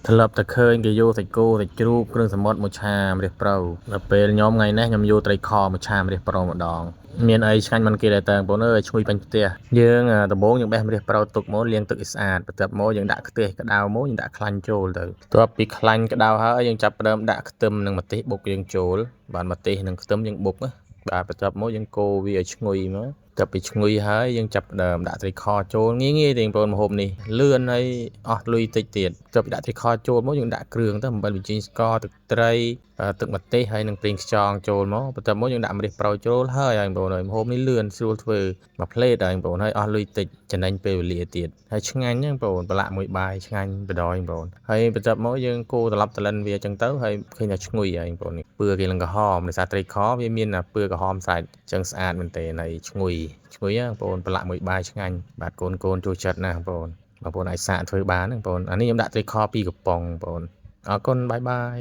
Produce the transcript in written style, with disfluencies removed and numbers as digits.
ធ្លាប់តែឃើញគេយកសាច់គោសាច់ជ្រូកគ្រឿងសមុទ្រមកឆាម្រះប្រៅដល់ពេលខ្ញុំថ្ងៃនេះខ្ញុំយកត្រីខមកឆាម្រះប្រៅម្ដងមានអីឆ្ងាញ់មិនគេដែរតើបងប្អូនអើយឈ្ងុយបាញ់ផ្ទះយើងដំបូងយើងបេះម្រះប្រៅទុកមកលាងទឹកឲ្យស្អាតបន្ទាប់មកយើងដាក់ខ្ទះក្តៅមកយើងដាក់ខ្លាញ់ចូលទៅបន្ទាប់ពីខ្លាញ់ក្តៅហើយយើងចាប់ផ្ដើមដាក់ខ្ទឹមនិងម្ទេសបុកយើងចូលបាទម្ទេសនិងខ្ទឹមយើងបុកបាទបន្ទាប់មកយើងកូរវាឲ្យឈ្ងុយមកតែពីឈ្ងុយហើយយើងចាប់ផ្ដើមដាក់ត្រីខចូលងាយទេបងប្អូនម្ហូបនេះលឿនហើយអស់លុយតិចទៀតចាប់ពីដាក់ត្រីខចូលមកយើងដាក់គ្រឿងទៅអំបិលប៊ីចេងស្ករទឹកត្រីទឹកម្ទេសហើយនឹងប្រេងខ្យងចូលមកបន្ទាប់មកយើងដាក់ម្រះប្រៅចូលហើយបងប្អូនហើយម្ហូបនេះលឿនស្រួលធ្វើមួយផ្លេតហើយបងប្អូនហើយអស់លុយតិចចំណេញពេលវេលាទៀតហើយឆ្ងាញ់ហ្នឹងបងប្អូនប្រឡាក់មួយបាយឆ្ងាញ់បដ ாய் បងប្អូនហើយបន្ទាប់មកយើងកូរត្រឡប់ត្រឡិនវាអញ្ចឹងទៅហើយឃើញថាឈ្ងុយហើយបងប្អូនពឿគេឡើងក្រហមដោយសារត្រីខវាមានពឿក្រហមស្រេចអញ្ចឹងស្អាតមែនទេហើយឈ្ងុយបងប្អូនប្រឡាក់មួយបាយឆ្ងាញ់បាទកូនចូលចិត្តណាស់បងប្អូនអាចសាកធ្វើបានណាបងប្អូនអានេះខ្ញុំដាក់ត្រីខ2កំប៉ុងបងប្អូនអរគុណបាយបាយ